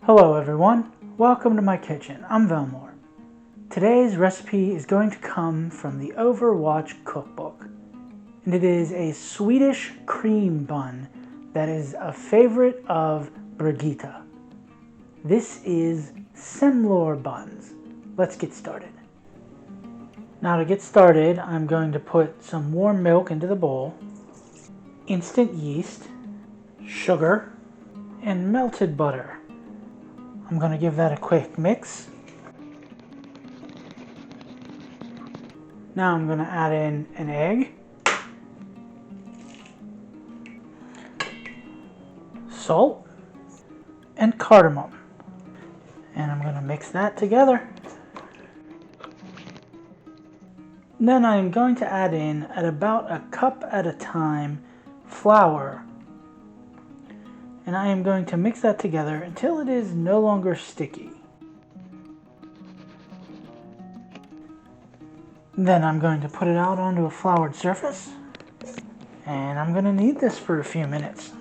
Hello everyone, welcome to my kitchen. I'm Semlor. Today's recipe is going to come from the Overwatch Cookbook, and it is a Swedish cream bun that is a favorite of Brigitta. This is Semlor Buns. Let's get started. Now to get started, I'm going to put some warm milk into the bowl, instant yeast, sugar, and melted butter. I'm going to give that a quick mix. Now I'm going to add in an egg, salt, and cardamom. And I'm going to mix that together. Then I'm going to add in, at about a cup at a time, flour. And I am going to mix that together until it is no longer sticky. Then I'm going to put it out onto a floured surface, and I'm going to knead this for a few minutes.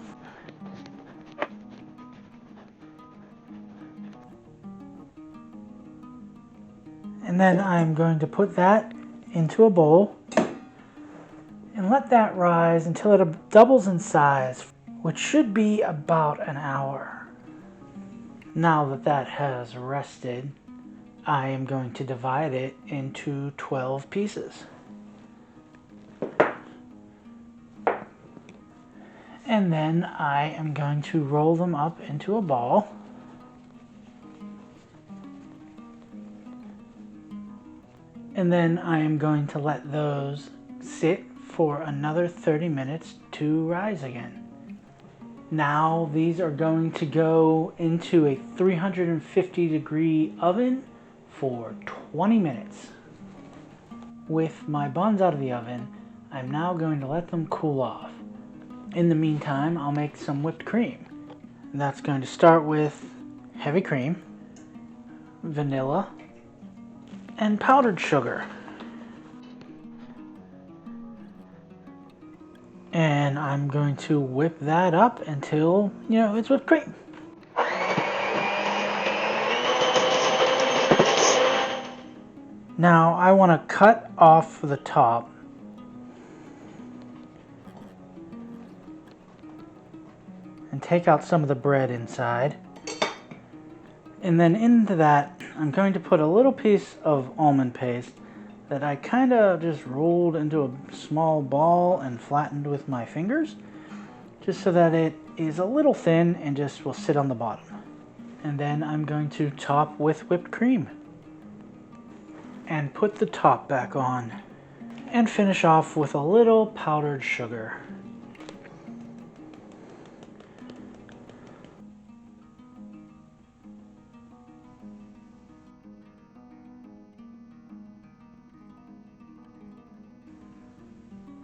And then I'm going to put that into a bowl and let that rise until it doubles in size, which should be about an hour. Now that that has rested, I am going to divide it into 12 pieces. And then I am going to roll them up into a ball. And then I am going to let those sit for another 30 minutes to rise again. Now these are going to go into a 350-degree oven for 20 minutes. With my buns out of the oven, I'm now going to let them cool off. In the meantime, I'll make some whipped cream. That's going to start with heavy cream, vanilla, and powdered sugar. And I'm going to whip that up until, it's whipped cream. Now I want to cut off the top and take out some of the bread inside. And then into that, I'm going to put a little piece of almond paste that I kind of just rolled into a small ball and flattened with my fingers, just so that it is a little thin and just will sit on the bottom. And then I'm going to top with whipped cream and put the top back on and finish off with a little powdered sugar.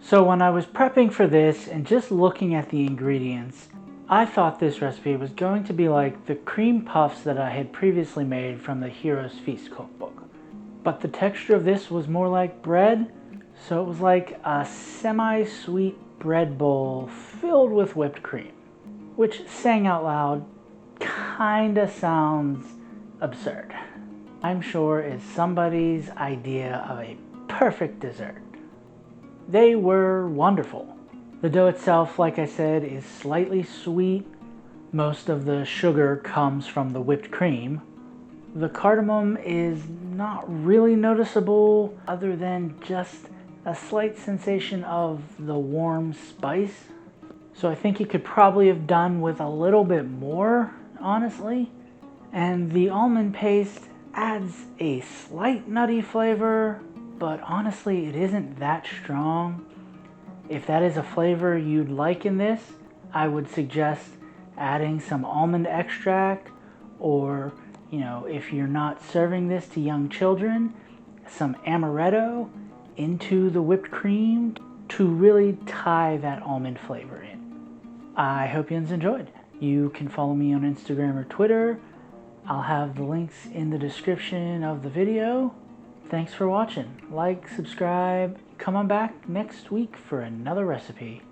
So when I was prepping for this and just looking at the ingredients, I thought this recipe was going to be like the cream puffs that I had previously made from the Hero's Feast cookbook. But the texture of this was more like bread, so it was like a semi-sweet bread bowl filled with whipped cream, which, saying out loud, kinda sounds absurd. I'm sure is somebody's idea of a perfect dessert. They were wonderful. The dough itself, like I said, is slightly sweet. Most of the sugar comes from the whipped cream. The cardamom is not really noticeable other than just a slight sensation of the warm spice. So I think you could probably have done with a little bit more, honestly. And the almond paste adds a slight nutty flavor, but honestly, it isn't that strong. If that is a flavor you'd like in this, I would suggest adding some almond extract, or, if you're not serving this to young children, some amaretto into the whipped cream to really tie that almond flavor in. I hope you enjoyed. You can follow me on Instagram or Twitter. I'll have the links in the description of the video. Thanks for watching. Like, subscribe, come on back next week for another recipe.